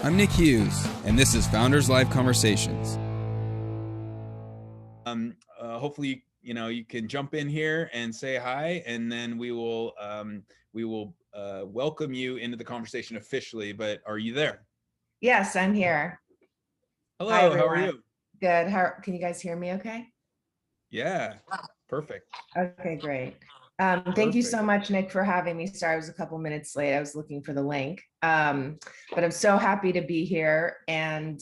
I'm Nick Hughes, and this is Founders Live Conversations. Hopefully, you can jump in here and say hi, and then we will welcome you into the conversation officially. But are you there? Yes, I'm here. Hello, Hi, how are you? Good. Can you guys hear me okay? Yeah, perfect. Okay, great. Thank you so much, Nick, for having me. Sorry, I was a couple minutes late. I was looking for the link. But I'm so happy to be here. And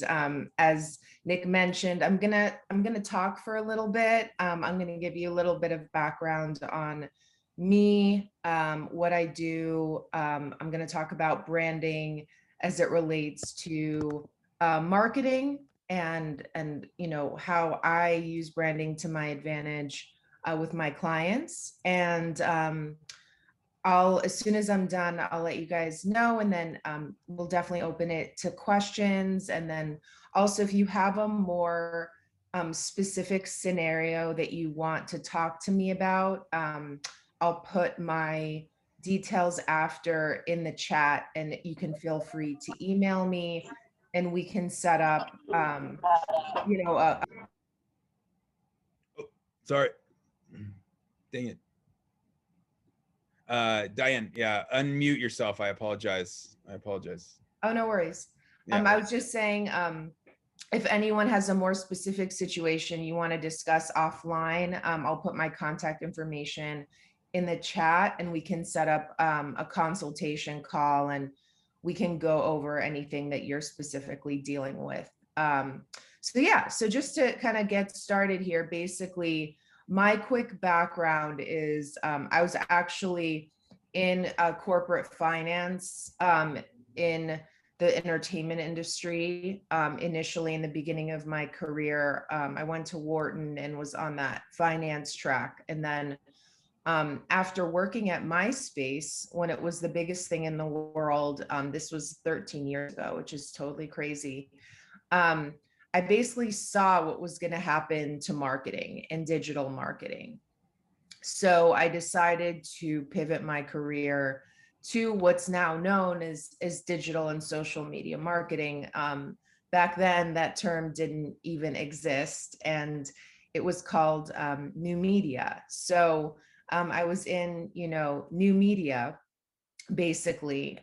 as Nick mentioned, I'm gonna talk for a little bit. I'm gonna give you a little bit of background on me, what I do. I'm gonna talk about branding as it relates to marketing and how I use branding to my advantage with my clients. And as soon as I'm done, I'll let you guys know, and then we'll definitely open it to questions. And then also, if you have a more specific scenario that you want to talk to me about, I'll put my details after in the chat, and you can feel free to email me, and we can set up, Sorry. Dang it. Diane, yeah, unmute yourself. I apologize. Oh, no worries. Yeah. I was just saying, if anyone has a more specific situation you want to discuss offline, I'll put my contact information in the chat, and we can set up a consultation call, and we can go over anything that you're specifically dealing with. So just to kind of get started here, basically, my quick background is I was actually in corporate finance in the entertainment industry. Initially, in the beginning of my career, I went to Wharton and was on that finance track. And then after working at MySpace, when it was the biggest thing in the world, this was 13 years ago, which is totally crazy. I basically saw what was going to happen to marketing and digital marketing. So I decided to pivot my career to what's now known as digital and social media marketing. Back then, that term didn't even exist, and it was called new media. So I was in, new media, basically,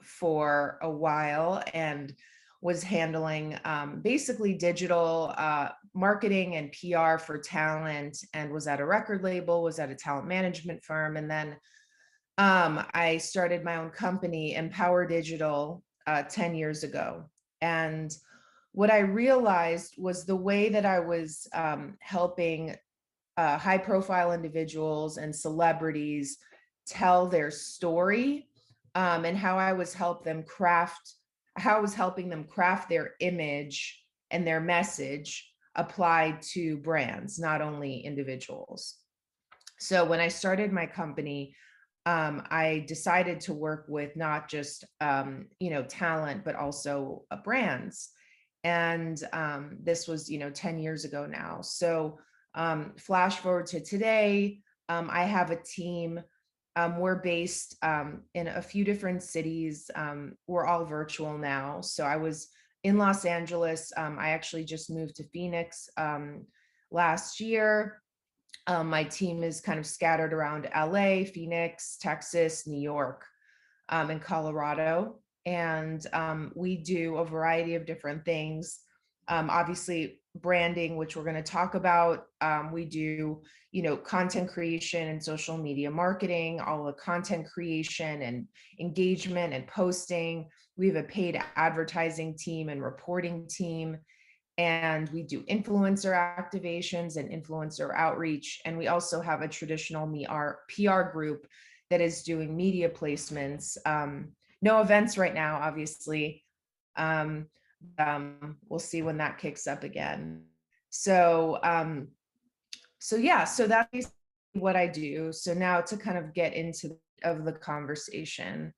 for a while, and was handling basically digital marketing and PR for talent, and was at a record label, was at a talent management firm. And then I started my own company, Empower Digital, 10 years ago. And what I realized was the way that I was helping high profile individuals and celebrities tell their story, and how I was helping them craft their image and their message applied to brands, not only individuals. So when I started my company, I decided to work with not just talent, but also brands. And this was 10 years ago now. So flash forward to today, I have a team. We're based in a few different cities. We're all virtual now. So I was in Los Angeles. I actually just moved to Phoenix last year. My team is kind of scattered around LA, Phoenix, Texas, New York, and Colorado. And we do a variety of different things. Obviously, branding, which we're going to talk about. We do, content creation and social media marketing, all the content creation and engagement and posting. We have a paid advertising team and reporting team. And we do influencer activations and influencer outreach. And we also have a traditional PR group that is doing media placements. No events right now, obviously. We'll see when that kicks up again. So that is what I do. So now to kind of get into the conversation,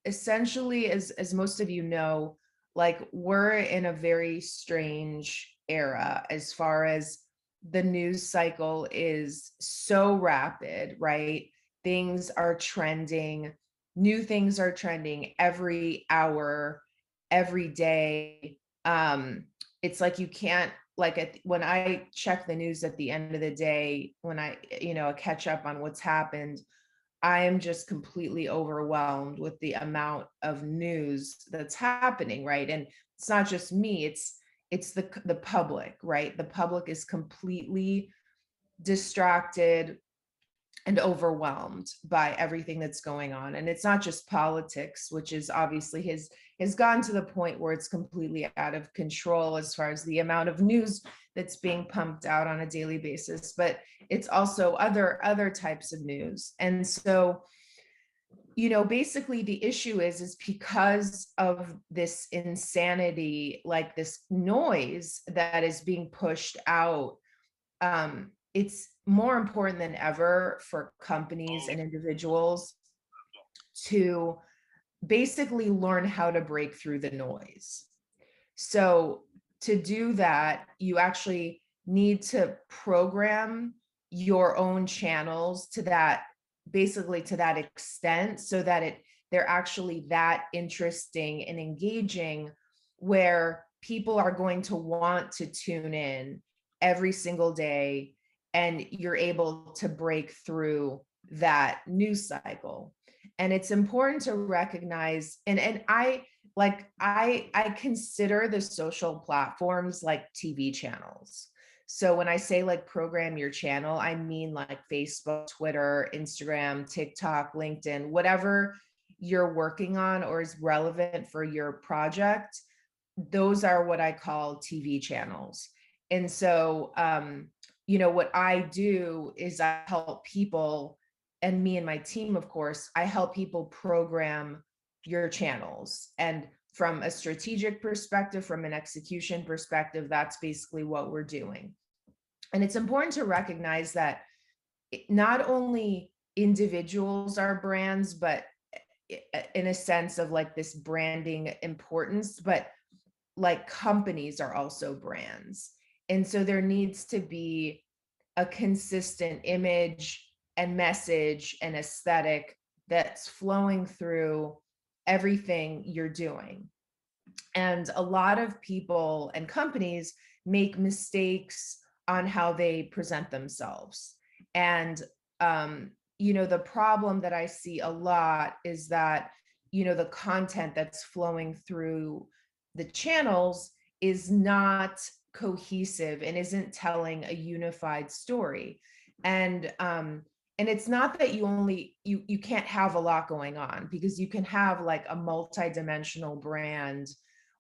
essentially, as most of you know, like, we're in a very strange era as far as the news cycle is so rapid, right? Things are trending new things are trending every hour, every day. It's like you can't, like when I check the news at the end of the day, when I, catch up on what's happened, I am just completely overwhelmed with the amount of news that's happening, right? And it's not just me, it's the public, right? The public is completely distracted and overwhelmed by everything that's going on. And it's not just politics, which is obviously has gone to the point where it's completely out of control as far as the amount of news that's being pumped out on a daily basis, but it's also other types of news. And so, basically the issue is because of this insanity, like this noise that is being pushed out, it's more important than ever for companies and individuals to basically learn how to break through the noise. So to do that, you actually need to program your own channels to that, basically to that extent, so that they're actually that interesting and engaging, where people are going to want to tune in every single day, and you're able to break through that news cycle. And it's important to recognize, and I consider the social platforms like TV channels. So when I say like program your channel, I mean like Facebook, Twitter, Instagram, TikTok, LinkedIn, whatever you're working on or is relevant for your project. Those are what I call TV channels. And so, what I do is I help people, and me and my team, of course, I help people program your channels. And from a strategic perspective, from an execution perspective, that's basically what we're doing. And it's important to recognize that not only individuals are brands, but in a sense of like this branding importance, but like companies are also brands. And so there needs to be a consistent image and message and aesthetic that's flowing through everything you're doing. And a lot of people and companies make mistakes on how they present themselves. And, the problem that I see a lot is that, the content that's flowing through the channels is not cohesive and isn't telling a unified story. And it's not that you can't have a lot going on, because you can have like a multi-dimensional brand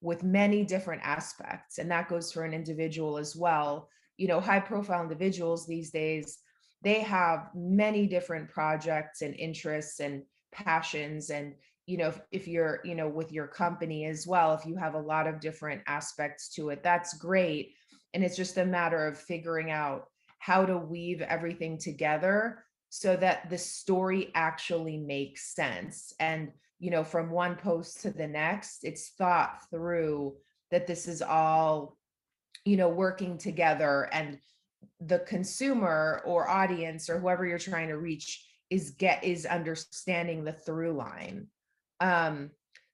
with many different aspects, and that goes for an individual as well. High profile individuals these days, they have many different projects and interests and passions. And if you're with your company as well, if you have a lot of different aspects to it, that's great. And it's just a matter of figuring out how to weave everything together so that the story actually makes sense. And from one post to the next, it's thought through that this is all working together, and the consumer or audience or whoever you're trying to reach is understanding the through line.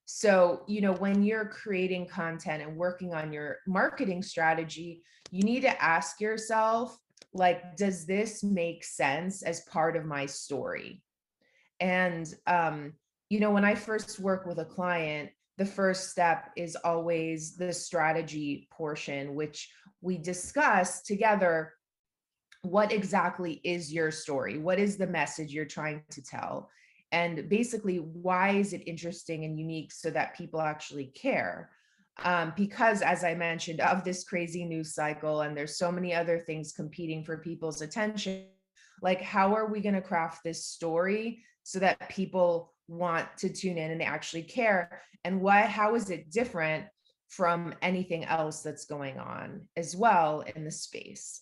So when you're creating content and working on your marketing strategy, you need to ask yourself, like, does this make sense as part of my story? And when I first work with a client, the first step is always the strategy portion, which we discuss together. What exactly is your story? What is the message you're trying to tell? And basically, why is it interesting and unique so that people actually care? Because as I mentioned, of this crazy news cycle, and there's so many other things competing for people's attention, like how are we going to craft this story so that people want to tune in and they actually care? And how is it different from anything else that's going on as well in the space?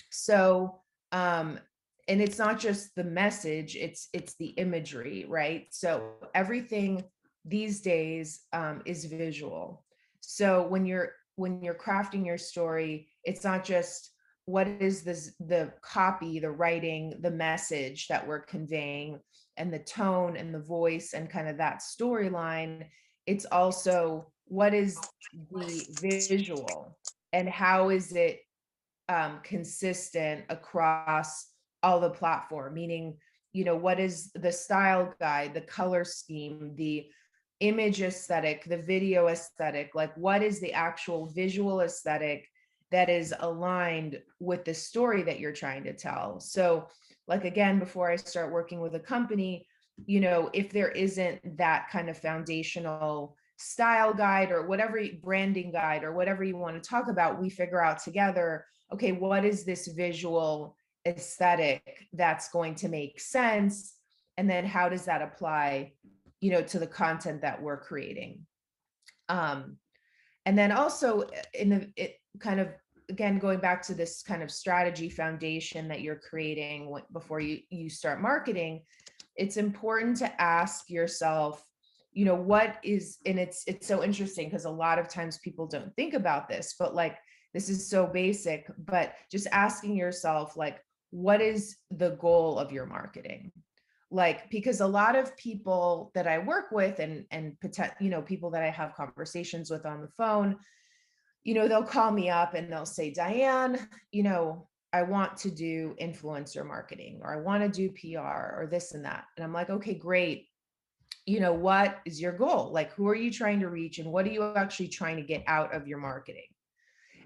So, and it's not just the message, it's the imagery, right? So everything these days is visual. So when you're crafting your story, it's not just what is the copy, the writing, the message that we're conveying. and the tone and the voice and kind of that storyline, it's also what is the visual and how is it consistent across all the platform, meaning, what is the style guide, the color scheme, the image aesthetic, the video aesthetic, like what is the actual visual aesthetic that is aligned with the story that you're trying to tell. So like, again, before I start working with a company, if there isn't that kind of foundational style guide or whatever, branding guide or whatever you want to talk about, we figure out together, okay, what is this visual aesthetic that's going to make sense? And then how does that apply, to the content that we're creating? And then also it kind of, again, going back to this kind of strategy foundation that you're creating before you start marketing, it's important to ask yourself, what is, and it's so interesting because a lot of times people don't think about this, but like, this is so basic, but just asking yourself, like, what is the goal of your marketing? Like, because a lot of people that I work with and people that I have conversations with on the phone, they'll call me up and they'll say, Diane, I want to do influencer marketing, or I want to do PR or this and that. And I'm like, okay, great. What is your goal? Like, who are you trying to reach? And what are you actually trying to get out of your marketing?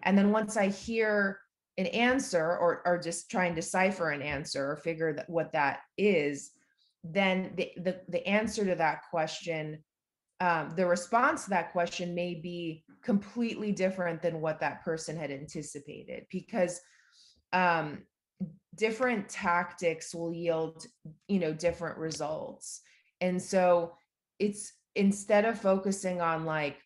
And then once I hear an answer or just try and decipher an answer or figure that what that is, then the answer to that question, the response to that question may be completely different than what that person had anticipated, because different tactics will yield, different results. And so it's, instead of focusing on like,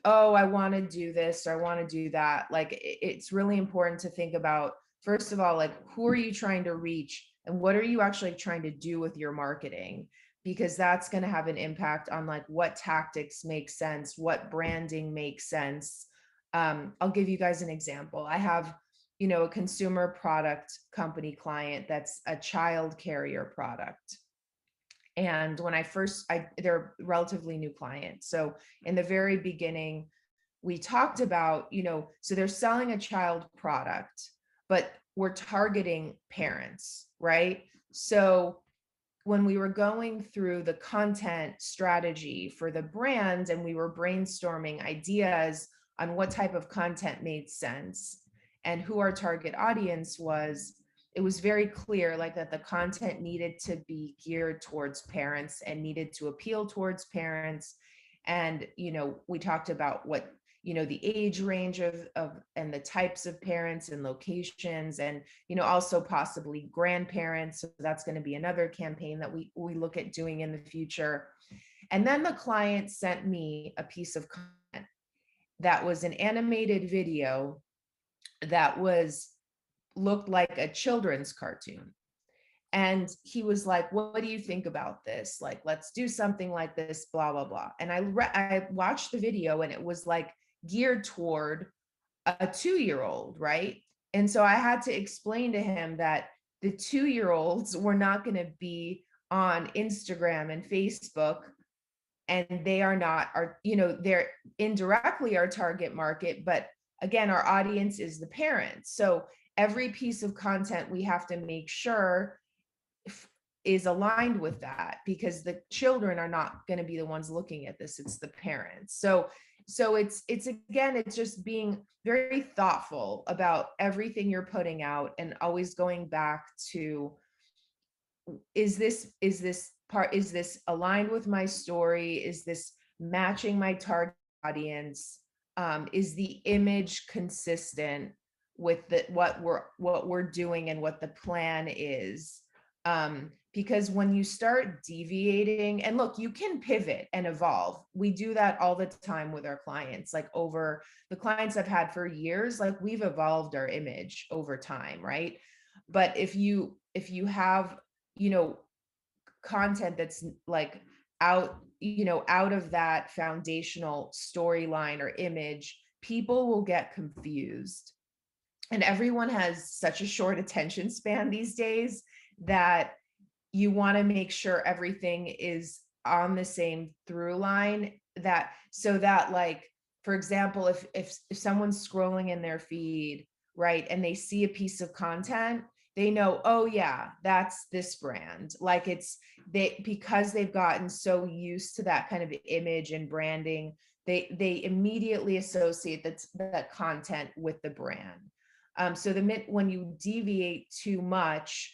oh, I want to do this or I want to do that, like it's really important to think about, first of all, like, who are you trying to reach and what are you actually trying to do with your marketing? Because that's going to have an impact on like what tactics make sense, what branding makes sense. I'll give you guys an example. I have, a consumer product company client that's a child carrier product. And when they're a relatively new client. So in the very beginning, we talked about, so they're selling a child product, but we're targeting parents, right? So when we were going through the content strategy for the brand and we were brainstorming ideas on what type of content made sense and who our target audience was, it was very clear like that the content needed to be geared towards parents and needed to appeal towards parents. And, we talked about what, the age range of and the types of parents and locations, and, also possibly grandparents. So that's going to be another campaign that we look at doing in the future. And then the client sent me a piece of content that was an animated video that looked like a children's cartoon. And he was like, what do you think about this? Like, let's do something like this, blah, blah, blah. And I watched the video and it was like geared toward a 2-year-old, right? And so I had to explain to him that the 2-year-olds were not going to be on Instagram and Facebook, and they are not they're indirectly our target market, but again, our audience is the parents. So every piece of content we have to make sure is aligned with that, because the children are not going to be the ones looking at this, it's the parents. So it's again, it's just being very thoughtful about everything you're putting out and always going back to, is this aligned with my story? Is this matching my target audience? Is the image consistent with what we're doing and what the plan is? Because when you start deviating, and look, you can pivot and evolve. We do that all the time with our clients. Like, over the clients I've had for years, like, we've evolved our image over time, right? But if you have, content that's like out of that foundational storyline or image, people will get confused. And everyone has such a short attention span these days that you want to make sure everything is on the same through line, that so that, like, for example, if someone's scrolling in their feed, right, and they see a piece of content, they know, oh yeah, that's this brand. Like, it's they, because they've gotten so used to that kind of image and branding, they immediately associate that content with the brand. So when you deviate too much,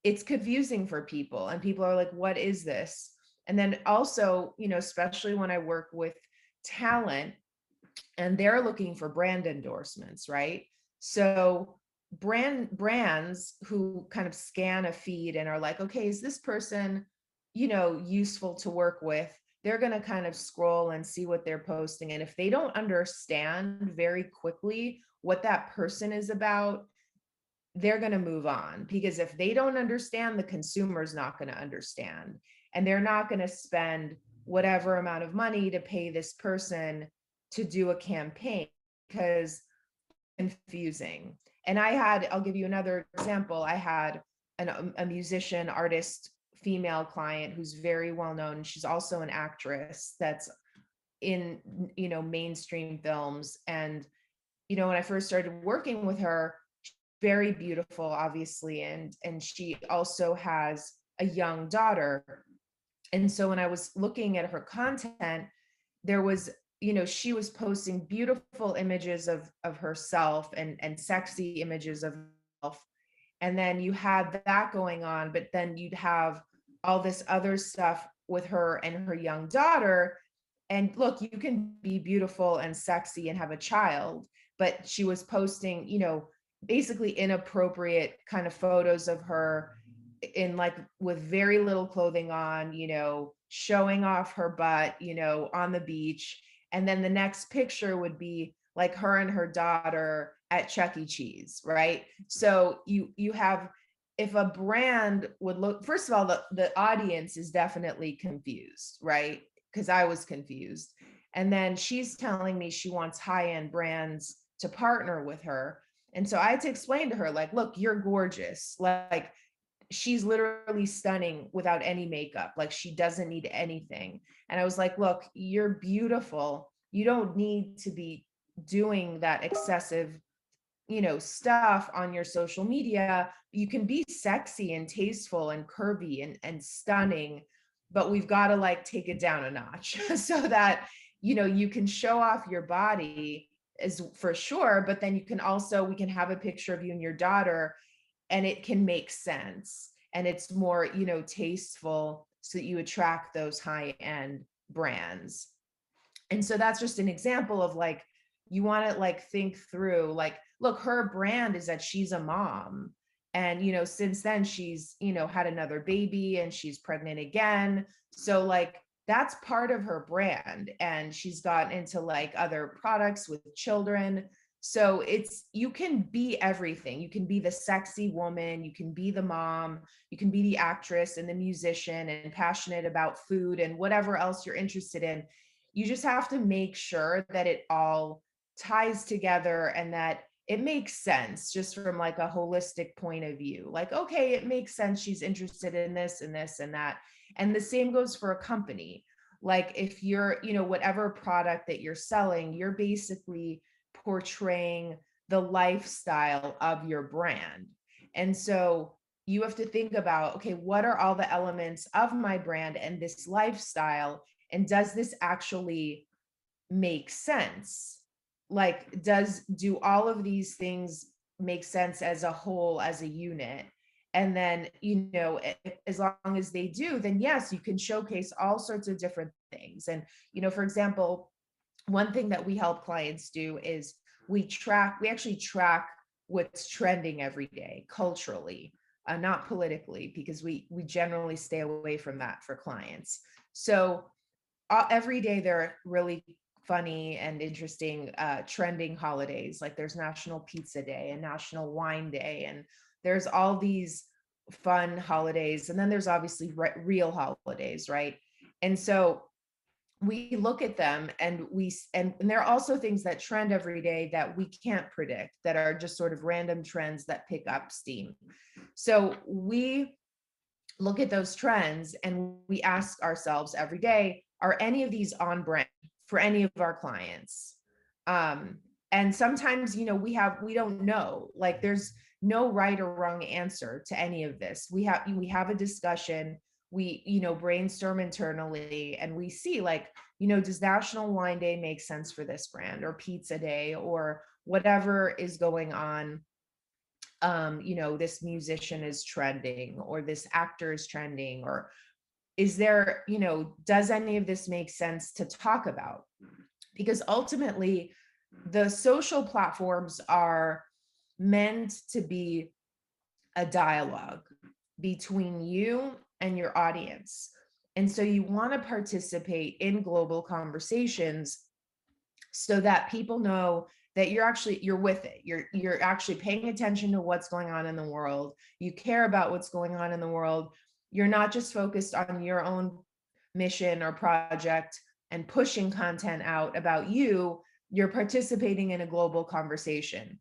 it's confusing for people, and people are like, what is this? And then also, especially when I work with talent and they're looking for brand endorsements, right? So brands who kind of scan a feed and are like, okay, is this person, useful to work with? They're going to kind of scroll and see what they're posting. And if they don't understand very quickly what that person is about, they're going to move on, because if they don't understand, the consumer's not going to understand, and they're not going to spend whatever amount of money to pay this person to do a campaign, because it's confusing. And I'll give you another example. I had a musician, artist, female client who's very well known. She's also an actress that's in, mainstream films. And, when I first started working with her, very beautiful, obviously, and she also has a young daughter. And so when I was looking at her content, there was, she was posting beautiful images of herself and sexy images of herself. And then you had that going on, but then you'd have all this other stuff with her and her young daughter. And look, you can be beautiful and sexy and have a child, but she was posting, basically inappropriate kind of photos of her in, like, with very little clothing on, showing off her butt, on the beach. And then the next picture would be like her and her daughter at Chuck E. Cheese, right? So you have, if a brand would look, first of all, the audience is definitely confused, right? Because I was confused. And then she's telling me she wants high-end brands to partner with her. And so I had to explain to her, like, look, you're gorgeous. Like, she's literally stunning without any makeup. Like, she doesn't need anything. And I was like, look, you're beautiful. You don't need to be doing that excessive, stuff on your social media. You can be sexy and tasteful and curvy and stunning, but we've got to, like, take it down a notch so that, you can show off your body, is for sure, but then you can also, we can have a picture of you and your daughter, and it can make sense, and it's more, tasteful, so that you attract those high-end brands. And so that's just an example of, like, you want to, like, think through, like, look, her brand is that she's a mom, and since then she's had another baby and she's pregnant again, so, like, that's part of her brand, and she's gotten into, like, other products with children. So you can be everything. You can be the sexy woman, you can be the mom, you can be the actress and the musician and passionate about food and whatever else you're interested in. You just have to make sure that it all ties together and that it makes sense, just from, like, a holistic point of view. Like, okay, it makes sense. She's interested in this and this and that. And the same goes for a company. Like, if you're, whatever product that you're selling, you're basically portraying the lifestyle of your brand. And so you have to think about, okay, what are all the elements of my brand and this lifestyle? And does this actually make sense? Like, do all of these things make sense as a whole, as a unit? And then, as long as they do, then yes, you can showcase all sorts of different things. And, for example, one thing that we help clients do is we actually track what's trending every day culturally, not politically, because we generally stay away from that for clients. So every day there are really funny and interesting trending holidays. Like, there's National Pizza Day and National Wine Day, and there's all these fun holidays. And then there's obviously real holidays, right? And so we look at them, and and there are also things that trend every day that we can't predict, that are just sort of random trends that pick up steam. So we look at those trends and we ask ourselves every day, are any of these on brand for any of our clients? And sometimes, we don't know, like there's no right or wrong answer to any of this. We have a discussion, we, brainstorm internally, and we see like, does National Wine Day make sense for this brand, or Pizza Day, or whatever is going on? This musician is trending, or this actor is trending, or is there, does any of this make sense to talk about? Because ultimately, the social platforms are meant to be a dialogue between you and your audience. And so you want to participate in global conversations so that people know that you're with it. You're actually paying attention to what's going on in the world. You care about what's going on in the world. You're not just focused on your own mission or project and pushing content out about you. You're participating in a global conversation.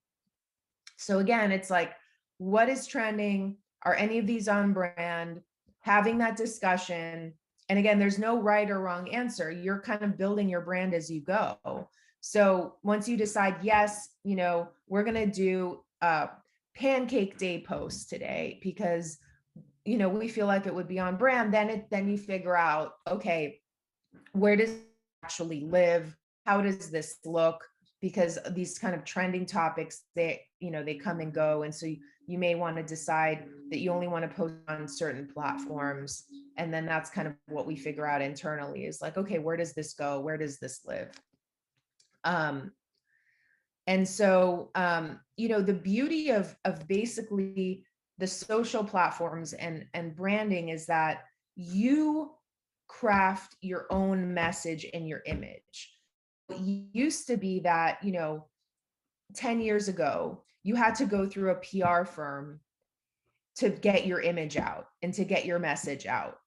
So again, it's like, what is trending? Are any of these on brand? Having that discussion. And again, there's no right or wrong answer. You're kind of building your brand as you go. So once you decide, yes, we're going to do a Pancake Day post today because, we feel like it would be on brand, then you figure out, okay, where does it actually live? How does this look? Because these kind of trending topics, they come and go. And so you may want to decide that you only want to post on certain platforms. And then that's kind of what we figure out internally is like, okay, where does this go? Where does this live? And so, the beauty of basically the social platforms and branding is that you craft your own message and your image. It used to be that, 10 years ago, you had to go through a PR firm to get your image out and to get your message out.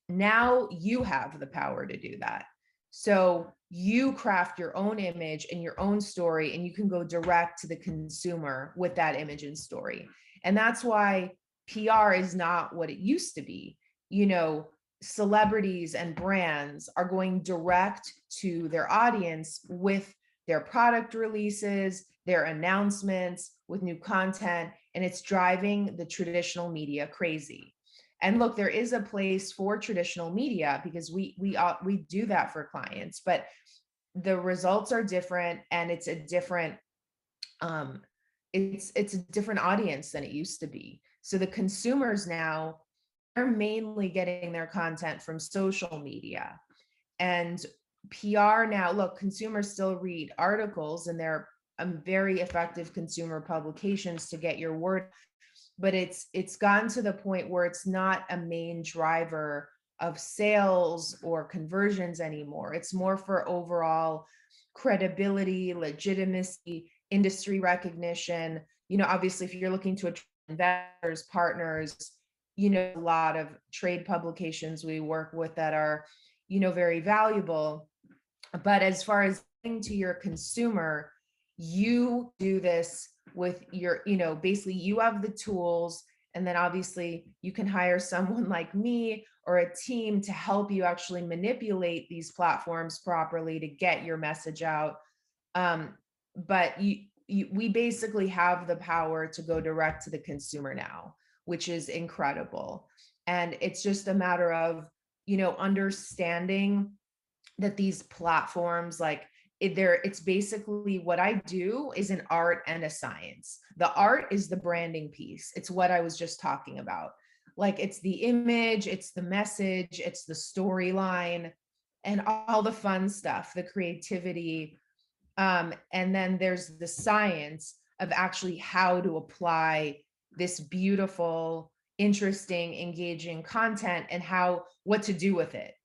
Now you have the power to do that. So you craft your own image and your own story, and you can go direct to the consumer with that image and story. And that's why PR is not what it used to be. Celebrities and brands are going direct to their audience with their product releases, their announcements, with new content, and it's driving the traditional media crazy. And look, there is a place for traditional media because we do that for clients, but the results are different, and it's a different it's a different audience than it used to be. So the consumers now are mainly getting their content from social media. And PR now, look, consumers still read articles, and they're very effective consumer publications to get your word, but it's gotten to the point where it's not a main driver of sales or conversions anymore. It's more for overall credibility, legitimacy, industry recognition. Obviously, if you're looking to attract investors, partners, a lot of trade publications we work with that are, very valuable. But as far as getting to your consumer, you do this with your, basically you have the tools, and then obviously you can hire someone like me or a team to help you actually manipulate these platforms properly to get your message out. But we basically have the power to go direct to the consumer now, which is incredible. And it's just a matter of, understanding that these platforms, like it's basically, what I do is an art and a science. The art is the branding piece. It's what I was just talking about. Like it's the image, it's the message, it's the storyline, and all the fun stuff, the creativity. And then there's the science of actually how to apply this beautiful, interesting, engaging content and what to do with it.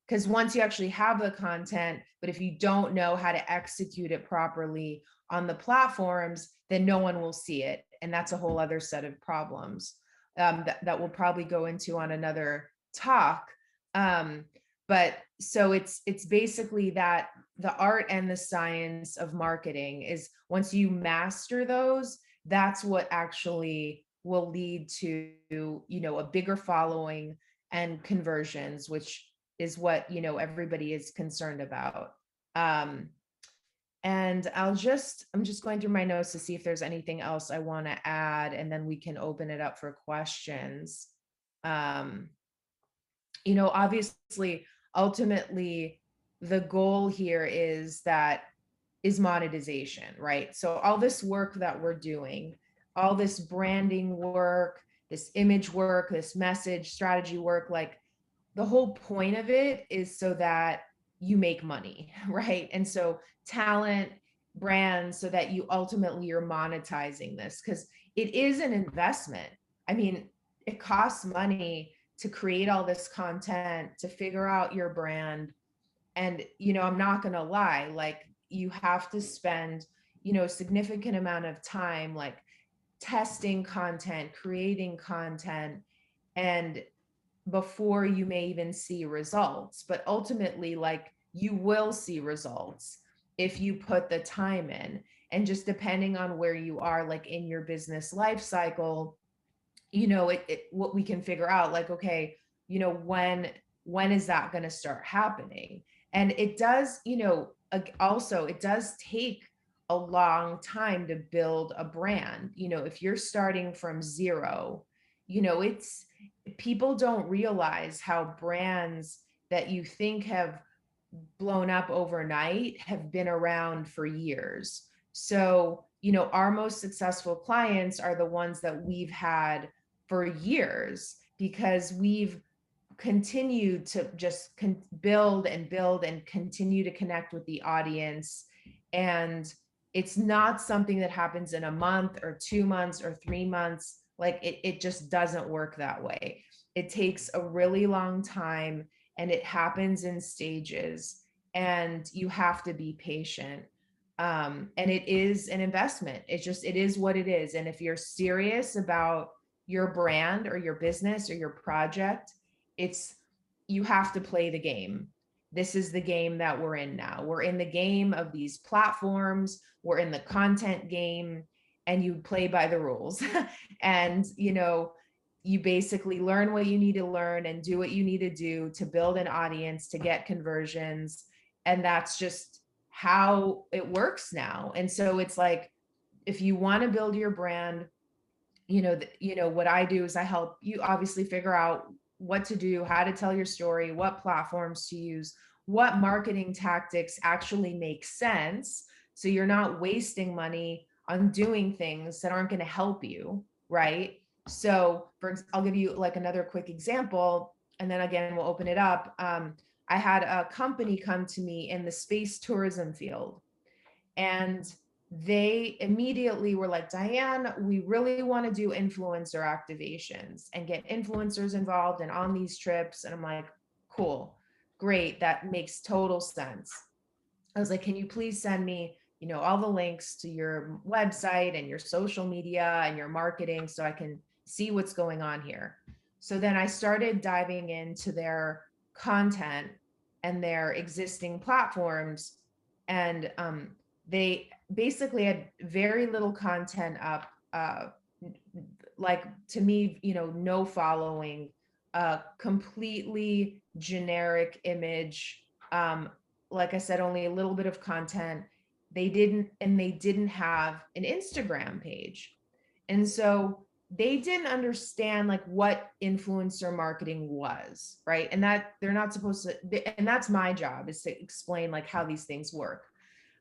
Because once you actually have the content, but if you don't know how to execute it properly on the platforms, then no one will see it. And that's a whole other set of problems that we'll probably go into on another talk. But so it's basically that the art and the science of marketing is, once you master those, that's what actually will lead to, a bigger following and conversions, which is what, everybody is concerned about. And I'm just going through my notes to see if there's anything else I want to add, and then we can open it up for questions. Um, Obviously, ultimately, the goal here is monetization, right? So all this work that we're doing, all this branding work, this image work, this message strategy work, like the whole point of it is so that you make money, right? And so talent, brands, so that you ultimately you're monetizing this, because it is an investment. I mean, it costs money to create all this content, to figure out your brand. And, I'm not going to lie, like you have to spend, a significant amount of time, like testing content, creating content, and before you may even see results. But ultimately, like you will see results if you put the time in. And just depending on where you are, like in your business life cycle, what we can figure out, like, okay, when is that going to start happening? And it does, also it does take a long time to build a brand. If you're starting from zero, it's people don't realize how brands that you think have blown up overnight have been around for years. So, our most successful clients are the ones that we've had for years, because we've continued to just build and build and continue to connect with the audience. And it's not something that happens in a month or 2 months or 3 months. Like it just doesn't work that way. It takes a really long time, and it happens in stages, and you have to be patient. And it is an investment. It is what it is. And if you're serious about your brand or your business or your project, you have to play the game. This is the game that we're in now. We're in the game of these platforms. We're in the content game, and you play by the rules. And, you basically learn what you need to learn and do what you need to do to build an audience, to get conversions. And that's just how it works now. And so it's like, if you want to build your brand, what I do is I help you obviously figure out what to do, how to tell your story, what platforms to use, what marketing tactics actually make sense, so you're not wasting money on doing things that aren't going to help you, right? So I'll give you like another quick example, and then again, we'll open it up. I had a company come to me in the space tourism field, and they immediately were like, Diane, we really want to do influencer activations and get influencers involved and on these trips. And I'm like, cool, great. That makes total sense. I was like, can you please send me, all the links to your website and your social media and your marketing, so I can see what's going on here. So then I started diving into their content and their existing platforms. And they basically had very little content up, like to me, no following, completely generic image. Like I said, only a little bit of content. They didn't have an Instagram page. And so they didn't understand like what influencer marketing was, right? And that they're not supposed to, and that's my job, is to explain like how these things work.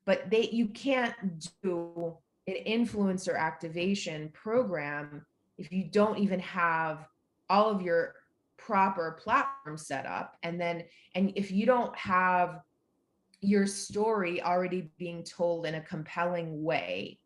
But you can't do an influencer activation program if you don't even have all of your proper platform set up. And if you don't have your story already being told in a compelling way,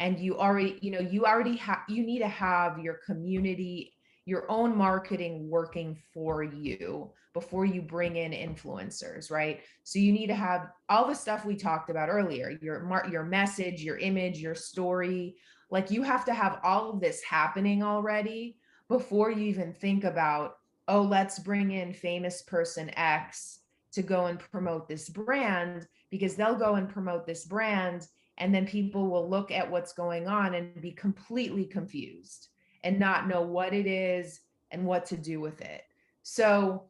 and you need to have your community, your own marketing working for you before you bring in influencers, right? So you need to have all the stuff we talked about earlier, your message, your image, your story. Like you have to have all of this happening already before you even think about, oh, let's bring in famous person X to go and promote this brand, because they'll go and promote this brand, and then people will look at what's going on and be completely confused. and not know what it is and what to do with it. So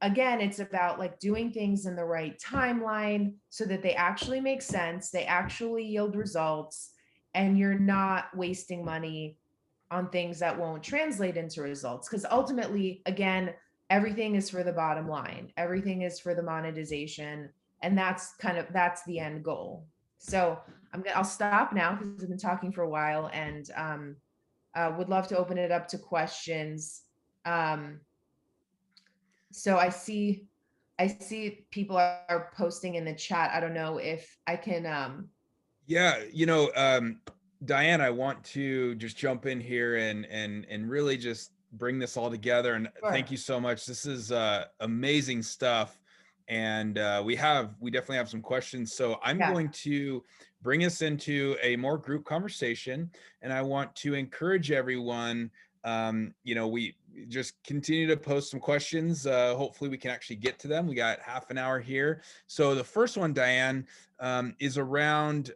again, it's about like doing things in the right timeline so that they actually make sense, they actually yield results, and you're not wasting money on things that won't translate into results. Because ultimately, again, everything is for the bottom line, everything is for the monetization, and that's the end goal. So I'll stop now because I've been talking for a while, and would love to open it up to questions. Um, so I see people are posting in the chat. I don't know if I can Yeah, Diane, I want to just jump in here and really just bring this all together. And sure. thank you so much. This is amazing stuff. And we definitely have some questions. So I'm Yeah. going to bring us into a more group conversation. And I want to encourage everyone, we just continue to post some questions. Hopefully we can actually get to them. We got half an hour here. So the first one, Diane, is around,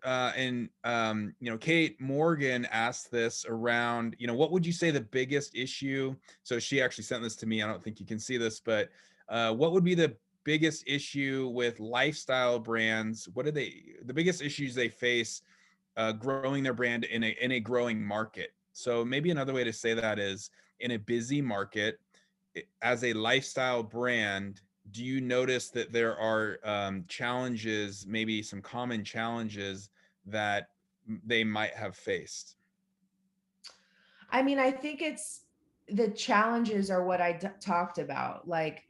Kate Morgan asked this around, what would you say the biggest issue? So she actually sent this to me. I don't think you can see this, but what would be the biggest issue with lifestyle brands? What are the biggest issues they face growing their brand in a growing market? So maybe another way to say that is, in a busy market, as a lifestyle brand, do you notice that there are challenges, maybe some common challenges that they might have faced? I mean, I think it's the challenges are what I talked about. Like,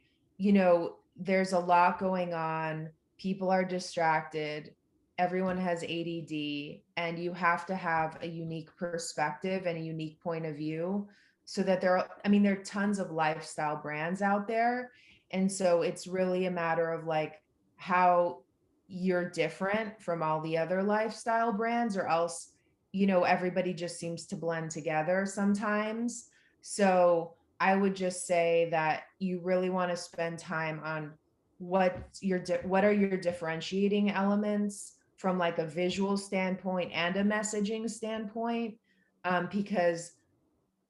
there's a lot going on. People are distracted. Everyone has ADD, and you have to have a unique perspective and a unique point of view so that there are tons of lifestyle brands out there. And so it's really a matter of like how you're different from all the other lifestyle brands, or else everybody just seems to blend together sometimes. So I would just say that you really want to spend time on what are your differentiating elements from like a visual standpoint and a messaging standpoint. Because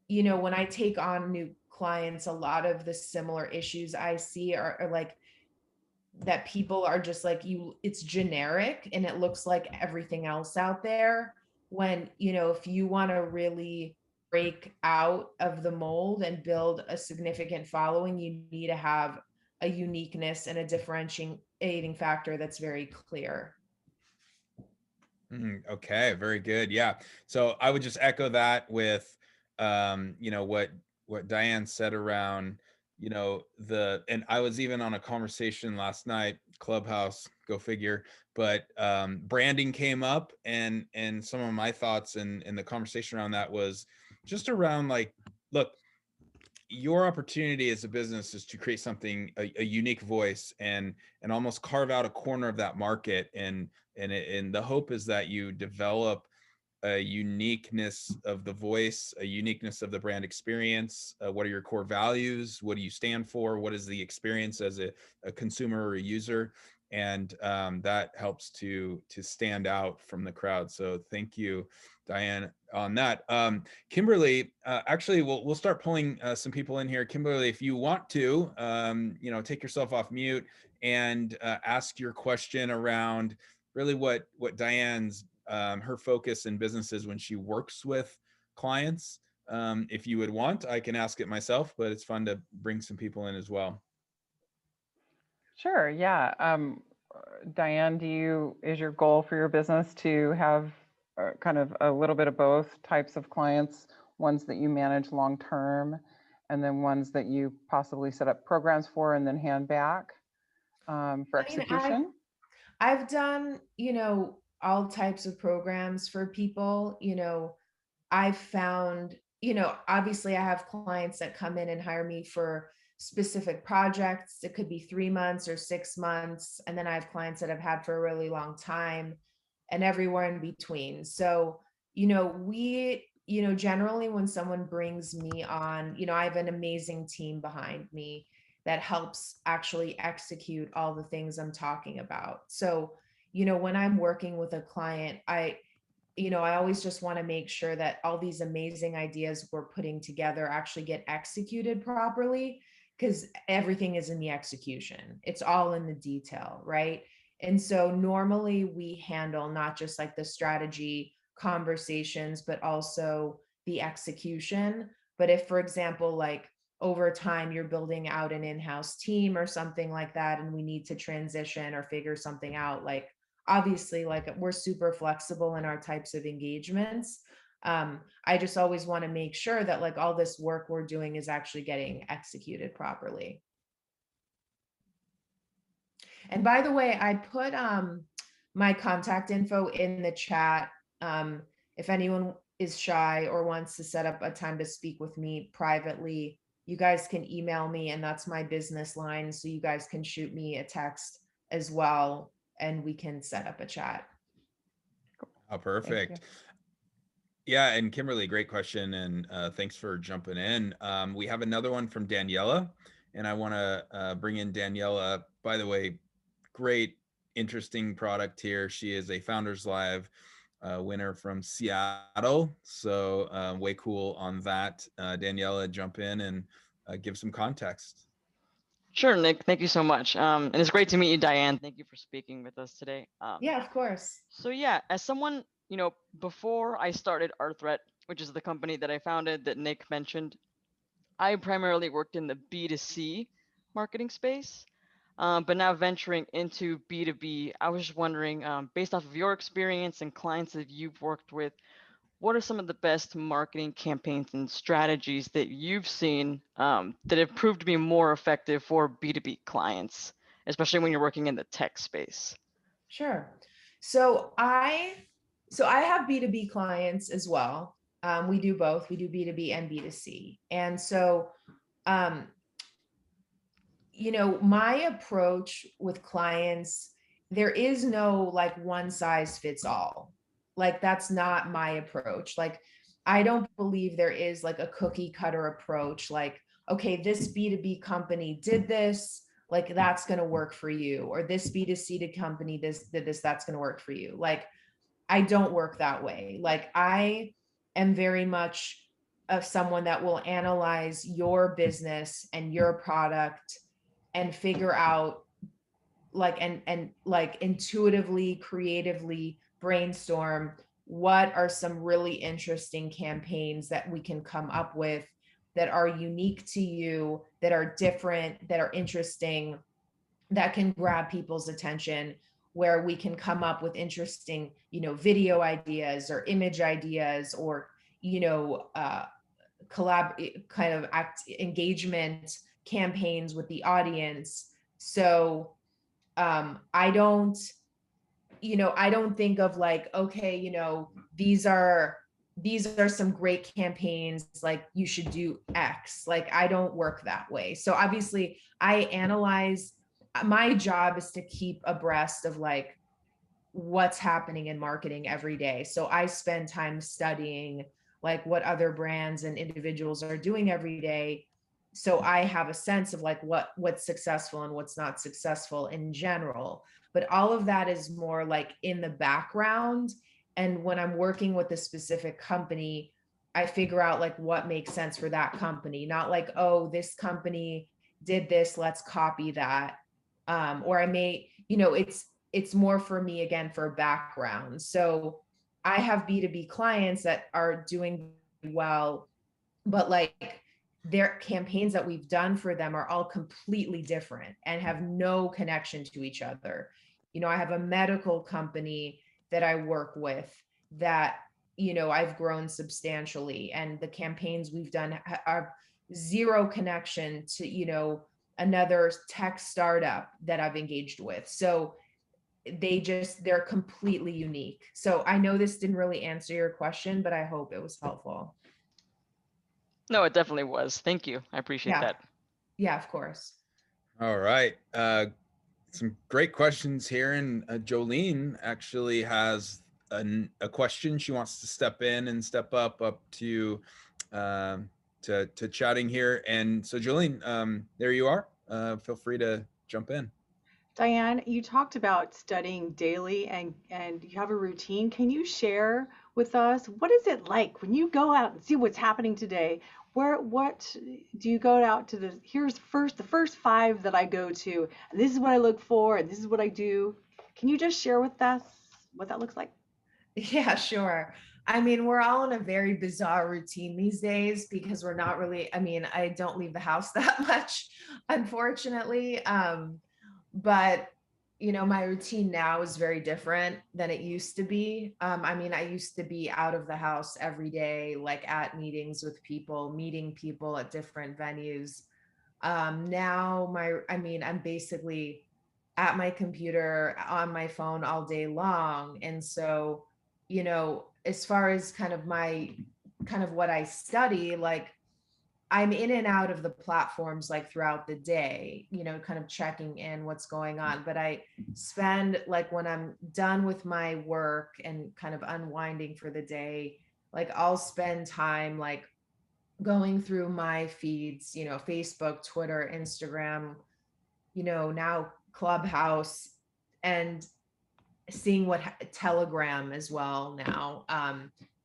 when I take on new clients, a lot of the similar issues I see are like that people are just like, it's generic and it looks like everything else out there, when if you want to really break out of the mold and build a significant following, you need to have a uniqueness and a differentiating factor that's very clear. Okay, very good. Yeah. So I would just echo that with, what Diane said around, and I was even on a conversation last night, Clubhouse, go figure, but branding came up, and some of my thoughts and the conversation around that was just around like, look, your opportunity as a business is to create something, a unique voice, and almost carve out a corner of that market, and the hope is that you develop a uniqueness of the voice, a uniqueness of the brand experience. What are your core values? What do you stand for? What is the experience as a consumer or a user? And that helps to stand out from the crowd. So thank you, Diane, on that. Kimberly, actually, we'll start pulling some people in here. Kimberly, if you want to, take yourself off mute and ask your question around really what Diane's her focus in business is when she works with clients. If you would want, I can ask it myself, but it's fun to bring some people in as well. Sure. Yeah. Diane, is your goal for your business to have kind of a little bit of both types of clients, ones that you manage long term, and then ones that you possibly set up programs for and then hand back for execution? I've done, all types of programs for people. I've found, obviously I have clients that come in and hire me for specific projects. It could be 3 months or 6 months. And then I have clients that I've had for a really long time, and everywhere in between. So, generally when someone brings me on, I have an amazing team behind me that helps actually execute all the things I'm talking about. So, when I'm working with a client, I always just want to make sure that all these amazing ideas we're putting together actually get executed properly, because everything is in the execution. It's all in the detail, right? And so normally we handle not just like the strategy conversations, but also the execution. But if, for example, like over time you're building out an in-house team or something like that, and we need to transition or figure something out, like obviously, like we're super flexible in our types of engagements. I just always want to make sure that like all this work we're doing is actually getting executed properly. And by the way, I put my contact info in the chat. If anyone is shy or wants to set up a time to speak with me privately, you guys can email me, and that's my business line. So you guys can shoot me a text as well, and we can set up a chat. Oh, perfect. Yeah, and Kimberly, great question, and thanks for jumping in. We have another one from Daniela, and I want to bring in Daniela. By the way, great, interesting product here. She is a Founders Live winner from Seattle, so way cool on that. Daniela, jump in and give some context. Sure, Nick. Thank you so much. And it's great to meet you, Diane. Thank you for speaking with us today. Yeah, of course. So yeah, as someone, before I started Arthret, which is the company that I founded that Nick mentioned, I primarily worked in the B2C marketing space. But now venturing into B2B, I was just wondering, based off of your experience and clients that you've worked with, what are some of the best marketing campaigns and strategies that you've seen that have proved to be more effective for B2B clients, especially when you're working in the tech space? Sure. So I have B2B clients as well. We do both. We do B2B and B2C. And so, my approach with clients, there is no like one size fits all. Like that's not my approach. Like I don't believe there is like a cookie cutter approach. Like, okay, this B2B company did this, like that's going to work for you, or this B2C company this did this, that's going to work for you. Like I don't work that way. Like I am very much of someone that will analyze your business and your product and figure out like and like intuitively, creatively brainstorm what are some really interesting campaigns that we can come up with that are unique to you, that are different, that are interesting, that can grab people's attention, where we can come up with interesting, video ideas or image ideas, or, collab kind of engagement campaigns with the audience. So I don't think of like, okay, these are some great campaigns, like you should do X. Like I don't work that way. So obviously I analyze. My job is to keep abreast of like what's happening in marketing every day. So I spend time studying like what other brands and individuals are doing every day. So I have a sense of like what's successful and what's not successful in general. But all of that is more like in the background. And when I'm working with a specific company, I figure out like what makes sense for that company, not like, oh, this company did this, let's copy that. Or I may, it's more for me again for background. So I have B2B clients that are doing well, but like their campaigns that we've done for them are all completely different and have no connection to each other. I have a medical company that I work with that, I've grown substantially, and the campaigns we've done are zero connection to, another tech startup that I've engaged with. So they're completely unique. So I know this didn't really answer your question, but I hope it was helpful. No, it definitely was. Thank you. I appreciate that. Yeah, of course. All right. Some great questions here. And Jolene actually has a question. She wants to step in and step up to chatting here. And so Jolene, there you are. Feel free to jump in. Diane, you talked about studying daily and you have a routine. Can you share with us what is it like when you go out and see what's happening today? What do you go out to here's the first 5 that I go to, and this is what I look for, and this is what I do. Can you just share with us what that looks like? Yeah, sure. I mean, we're all in a very bizarre routine these days because we're not really, I mean, I don't leave the house that much, unfortunately. But my routine now is very different than it used to be. I mean, I used to be out of the house every day, like at meetings with people, meeting people at different venues. Now I'm basically at my computer on my phone all day long. And so, as far as kind of what I study, like I'm in and out of the platforms like throughout the day, kind of checking in what's going on. But I spend, like, when I'm done with my work and kind of unwinding for the day, like I'll spend time like going through my feeds, Facebook, Twitter, Instagram, now Clubhouse, and seeing Telegram as well now,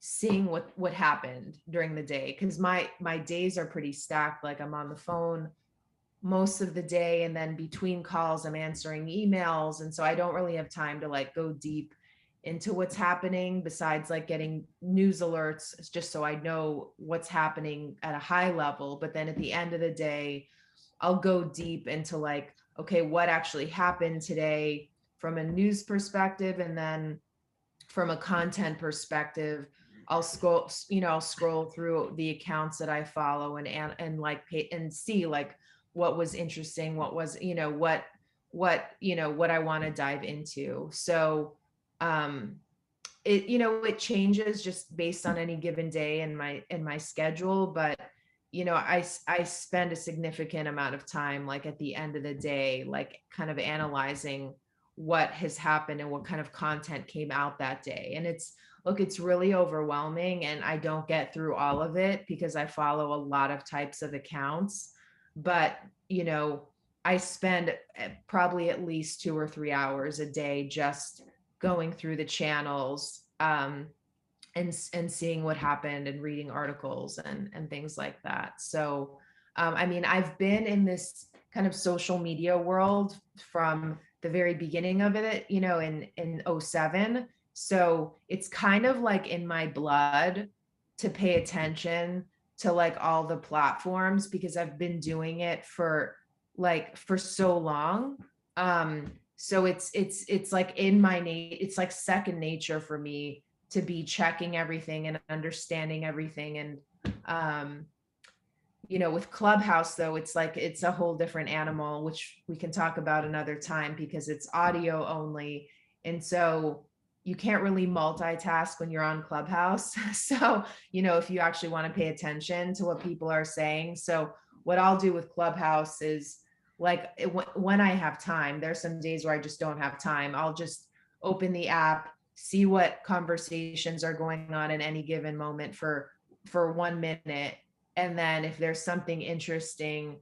seeing what happened during the day, because my days are pretty stacked. Like I'm on the phone most of the day, and then between calls I'm answering emails, and so I don't really have time to like go deep into what's happening besides like getting news alerts just so I know what's happening at a high level. But then at the end of the day, I'll go deep into like, okay, what actually happened today from a news perspective, and then from a content perspective, I'll scroll through the accounts that I follow and like pay and see like what was interesting, what was, what I want to dive into. So it changes just based on any given day in my schedule, but I spend a significant amount of time like at the end of the day, like kind of analyzing what has happened and what kind of content came out that day. And it's really overwhelming, and I don't get through all of it because I follow a lot of types of accounts. But I spend probably at least 2 or 3 hours a day just going through the channels, and seeing what happened and reading articles and things like that. So I mean, I've been in this kind of social media world from the very beginning of it, in 07. So it's kind of like in my blood to pay attention to like all the platforms because I've been doing it for so long. So it's like in my it's like second nature for me to be checking everything and understanding everything. And with Clubhouse though, it's like it's a whole different animal, which we can talk about another time because it's audio only, and so you can't really multitask when you're on Clubhouse. So if you actually want to pay attention to what people are saying. So what I'll do with Clubhouse is like when I have time, there's some days where I just don't have time, I'll just open the app, see what conversations are going on in any given moment for 1 minute. And then if there's something interesting,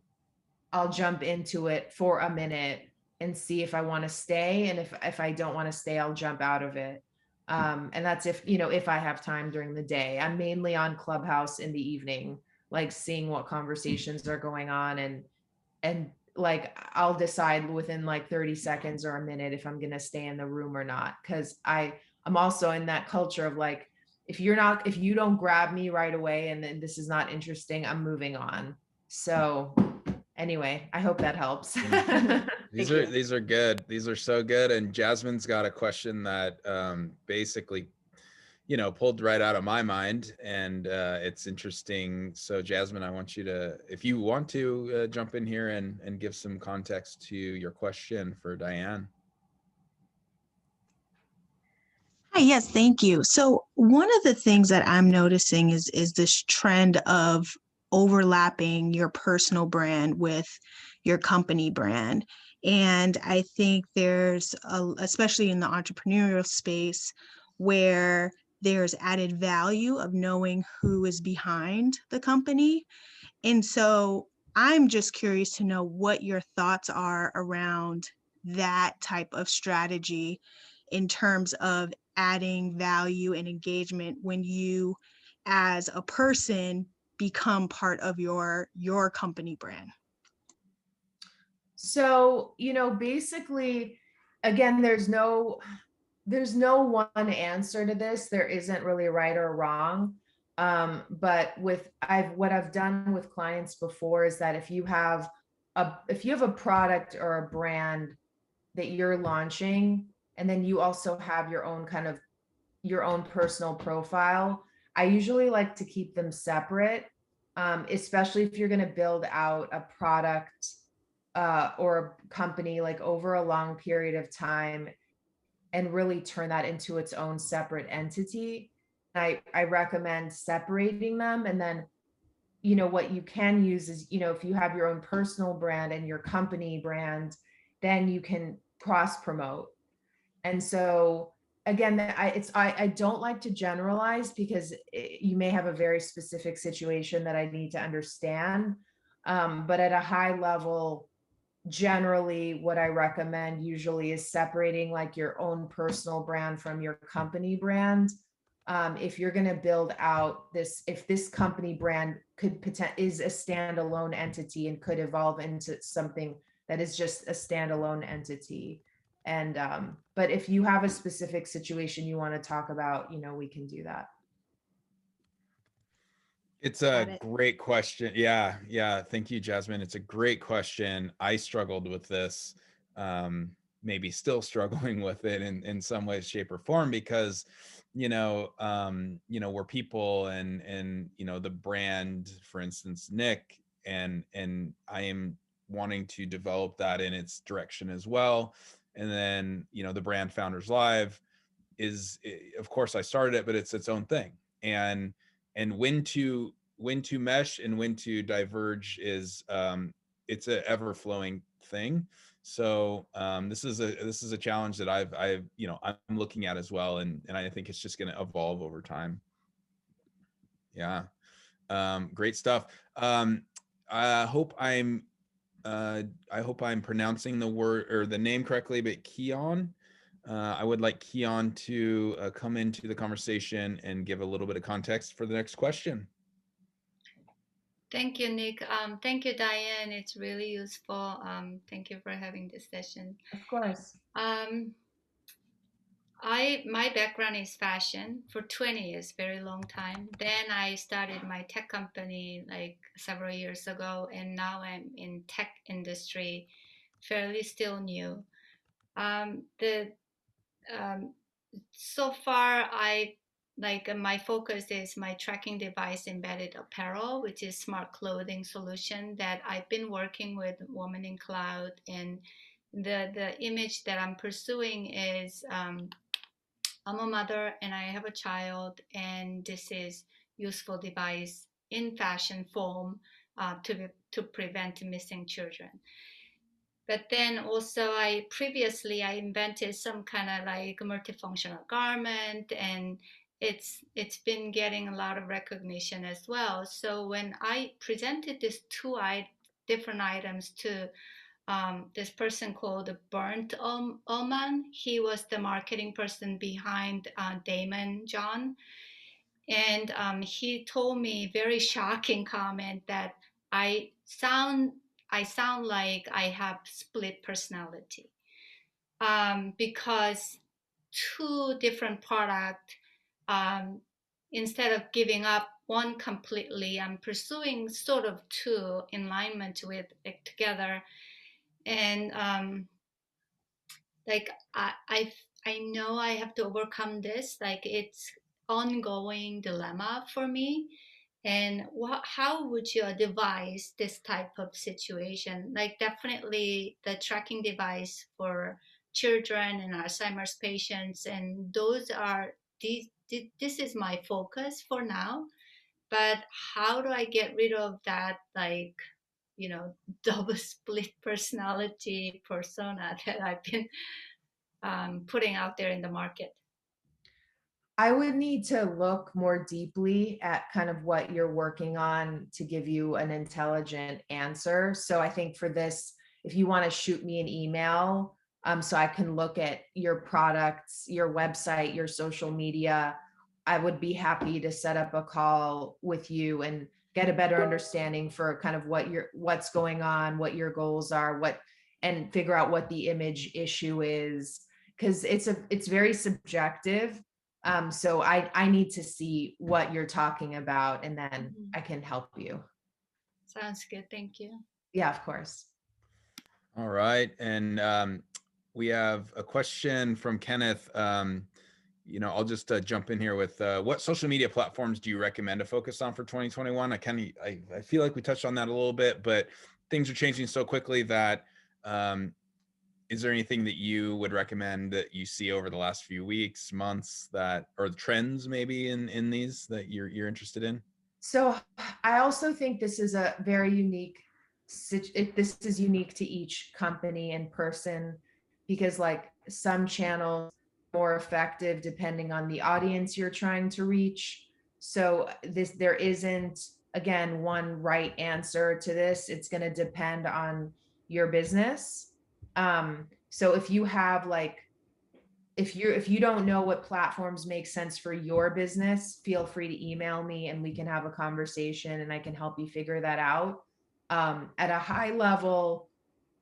I'll jump into it for a minute and see if I want to stay. And if I don't want to stay, I'll jump out of it. And that's if I have time during the day. I'm mainly on Clubhouse in the evening, like seeing what conversations are going on, and like I'll decide within like 30 seconds or a minute if I'm going to stay in the room or not. Cause I'm also in that culture of like, if you don't grab me right away and then this is not interesting, I'm moving on. So anyway, I hope that helps. These are good. These are so good. And Jasmine's got a question that basically, pulled right out of my mind, and it's interesting. So Jasmine, I want you to, if you want to jump in here and give some context to your question for Diane. Hi, yes, thank you. So one of the things that I'm noticing is this trend of overlapping your personal brand with your company brand. And I think there's, especially in the entrepreneurial space, where there's added value of knowing who is behind the company. And so I'm just curious to know what your thoughts are around that type of strategy in terms of adding value and engagement when you as a person become part of your company brand? So, basically, again, there's no one answer to this. There isn't really right or wrong. But what I've done with clients before is that if you have a product or a brand that you're launching, and then you also have your own personal profile, I usually like to keep them separate, especially if you're going to build out a product or a company like over a long period of time and really turn that into its own separate entity. I recommend separating them. And then, what you can use is, if you have your own personal brand and your company brand, then you can cross promote. And so again, I don't like to generalize because you may have a very specific situation that I need to understand. But at a high level, generally what I recommend usually is separating like your own personal brand from your company brand. If you're going to build out if this company brand is a standalone entity and could evolve into something that is just a standalone entity. And but if you have a specific situation you want to talk about, we can do that. It's a great question. Yeah. Thank you, Jasmin. It's a great question. I struggled with this, maybe still struggling with it in some way, shape, or form, because, we're people and, the brand, for instance, Nick, and I am wanting to develop that in its direction as well. And then, the brand Founders Live is, of course, I started it, but it's its own thing. And when to mesh and when to diverge is it's an ever flowing thing. So this is a challenge that I'm looking at as well, and I think it's just going to evolve over time. Yeah. Great stuff. I hope I'm pronouncing the word or the name correctly, but Keon. I would like Keon to come into the conversation and give a little bit of context for the next question. Thank you, Nick. Thank you, Diane. It's really useful. Thank you for having this session. Of course. My background is fashion for 20 years, very long time. Then I started my tech company like several years ago, and now I'm in tech industry, fairly still new. So far, my focus is my tracking device embedded apparel, which is smart clothing solution that I've been working with Women in Cloud. And the image that I'm pursuing is I'm a mother and I have a child, and this is useful device in fashion form to prevent missing children. But then also I invented some kind of like multifunctional garment, and it's been getting a lot of recognition as well. So when I presented these two different items to this person called Burnt Oman, he was the marketing person behind Damon John, and he told me very shocking comment that I sound like I have split personality, because two different product, instead of giving up one completely, I'm pursuing sort of two in alignment with it together. And I know I have to overcome this, like it's ongoing dilemma for me. And how would you advise this type of situation? Like definitely the tracking device for children and Alzheimer's patients, and this is my focus for now. But how do I get rid of that, like, double split personality persona that I've been putting out there in the market? I would need to look more deeply at kind of what you're working on to give you an intelligent answer. So I think for this, if you want to shoot me an email, So I can look at your products, your website, your social media. I would be happy to set up a call with you and get a better understanding for kind of what's going on, what your goals are, and figure out what the image issue is, because it's very subjective. So I need to see what you're talking about, and then I can help you. Sounds good. Thank you. Yeah, of course. All right. And we have a question from Kenneth. I'll just jump in here with what social media platforms do you recommend to focus on for 2021? I feel like we touched on that a little bit, but things are changing so quickly that is there anything that you would recommend that you see over the last few weeks, months, or the trends maybe in these that you're interested in? So I also think this is a very unique, this is unique to each company and person, because like some channels are more effective depending on the audience you're trying to reach. So there isn't, again, one right answer to this. It's going to depend on your business. So if you have like, if you don't know what platforms make sense for your business, feel free to email me and we can have a conversation and I can help you figure that out. At a high level,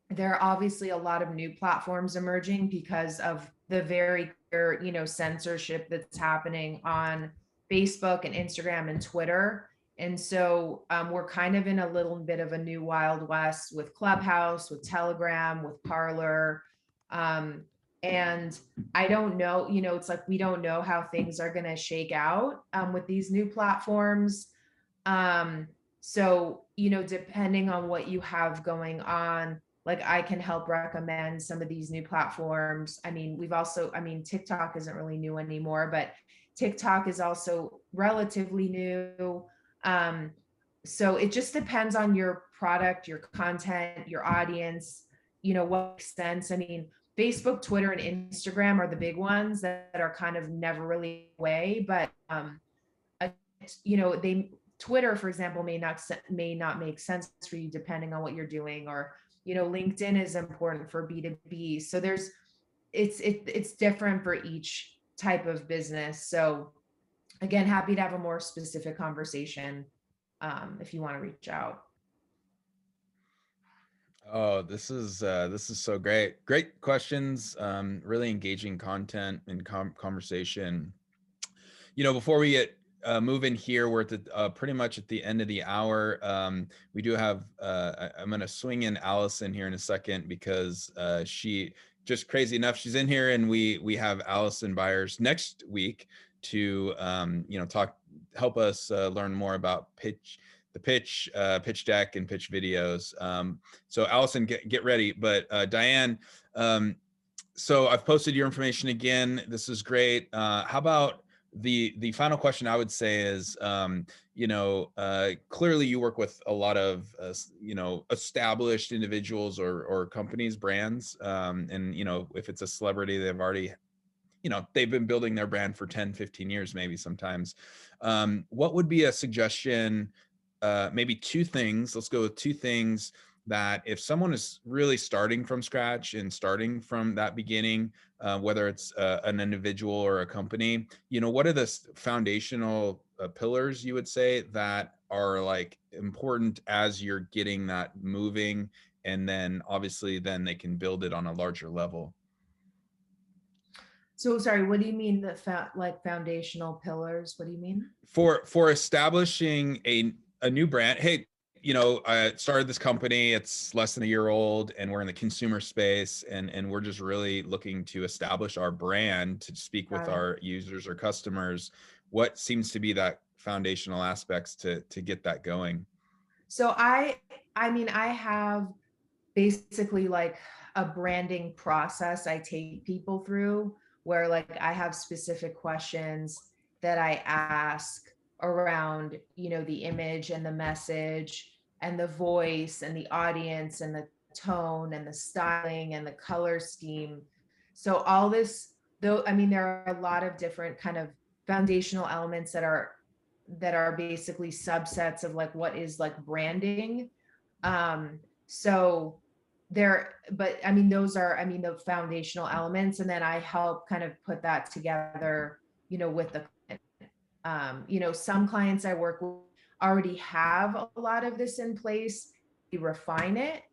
there are obviously a lot of new platforms emerging because of the very clear, censorship that's happening on Facebook and Instagram and Twitter. And so we're kind of in a little bit of a new Wild West with Clubhouse, with Telegram, with Parler. And I don't know, it's like we don't know how things are going to shake out with these new platforms. So, depending on what you have going on, like I can help recommend some of these new platforms. I mean, TikTok isn't really new anymore, but TikTok is also relatively new. So it just depends on your product, your content, your audience, what makes sense. I mean, Facebook, Twitter, and Instagram are the big ones that are kind of never really away, but Twitter, for example, may not make sense for you depending on what you're doing, or LinkedIn is important for B2B. So it's different for each type of business. So again, happy to have a more specific conversation if you want to reach out. Oh, this is so great. Great questions. Really engaging content and conversation. Before we get moving here, we're at the pretty much at the end of the hour. We do have I'm going to swing in Allison here in a second because she just crazy enough, she's in here, and we have Allison Byers next week to help us learn more about pitch deck and pitch videos. So Allison, get ready. But Diane, so I've posted your information again. This is great. How about the final question I would say is, clearly you work with a lot of, established individuals or companies, brands. And, if it's a celebrity, they've already, they've been building their brand for 10, 15 years, maybe sometimes. What would be a suggestion? Maybe two things. Let's go with two things that if someone is really starting from scratch and starting from that beginning, whether it's an individual or a company, what are the foundational pillars you would say that are like important as you're getting that moving, and then obviously then they can build it on a larger level? So sorry, what do you mean like foundational pillars? What do you mean? For establishing a new brand. Hey, I started this company, it's less than a year old, and we're in the consumer space, and we're just really looking to establish our brand to speak with our users or customers. What seems to be that foundational aspects to get that going? So I have basically like a branding process I take people through, where like I have specific questions that I ask around, the image and the message and the voice and the audience and the tone and the styling and the color scheme. So all this, though, there are a lot of different kind of foundational elements that are basically subsets of like what is like branding. So but I mean, those are, I mean, the foundational elements. And then I help kind of put that together, with the client. Some clients I work with already have a lot of this in place. We refine it.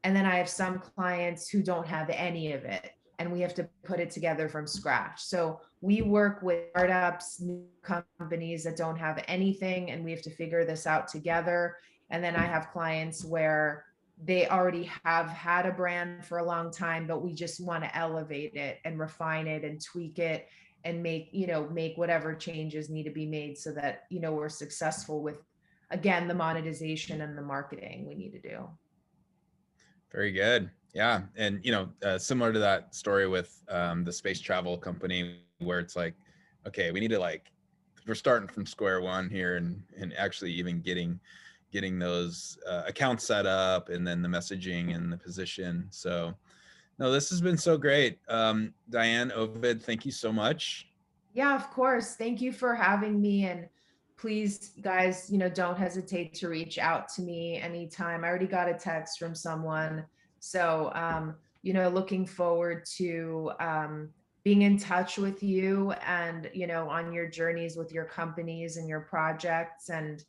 And then I have some clients who don't have any of it, and we have to put it together from scratch. So we work with startups, new companies that don't have anything, and we have to figure this out together. And then I have clients where they already have had a brand for a long time, but we just want to elevate it and refine it and tweak it and make whatever changes need to be made so that, we're successful with, again, the monetization and the marketing we need to do. Very good. Yeah. And, similar to that story with the space travel company, where it's like, okay, we need to we're starting from square one here and actually even getting those accounts set up, and then the messaging and the position. So no, this has been so great. Dian Oved, thank you so much. Yeah, of course. Thank you for having me. And please, guys, don't hesitate to reach out to me anytime. I already got a text from someone. So, looking forward to being in touch with you and, on your journeys with your companies and your projects. And,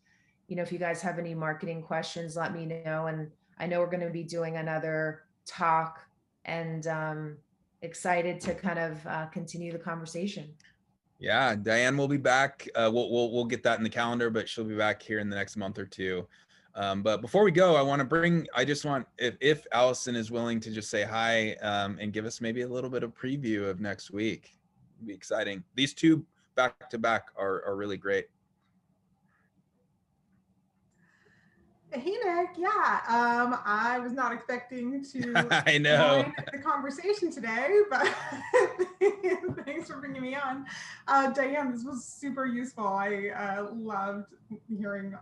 if you guys have any marketing questions, let me know. And I know we're going to be doing another talk, and excited to kind of continue the conversation. Yeah, Diane will be back. We'll get that in the calendar, but she'll be back here in the next month or two. But before we go, I just want, if Allison is willing to just say hi and give us maybe a little bit of preview of next week. It'd be exciting. These two back to back are really great. Hey Nick, yeah, I was not expecting to I know. join the conversation today, but thanks for bringing me on. Diane, this was super useful. I loved hearing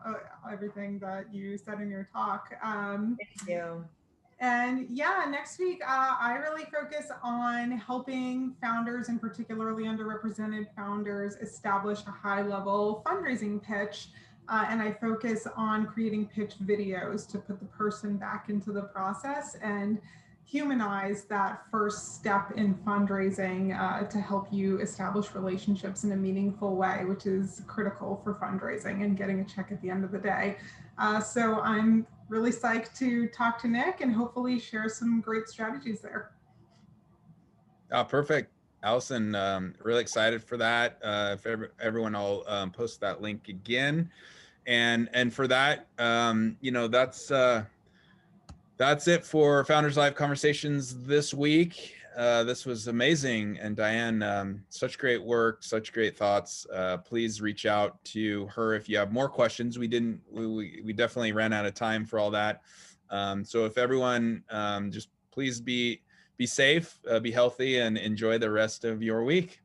everything that you said in your talk. Thank you. And yeah, next week, I really focus on helping founders, and particularly underrepresented founders, establish a high-level fundraising pitch. And I focus on creating pitch videos to put the person back into the process and humanize that first step in fundraising to help you establish relationships in a meaningful way, which is critical for fundraising and getting a check at the end of the day. So I'm really psyched to talk to Nick and hopefully share some great strategies there. Oh, perfect. Allison, really excited for that. If everyone, I'll post that link again. And for that, that's it for Founders Live Conversations this week. This was amazing. And Diane, such great work, such great thoughts. Please reach out to her if you have more questions. We definitely ran out of time for all that. So if everyone, just please be safe, be healthy, and enjoy the rest of your week.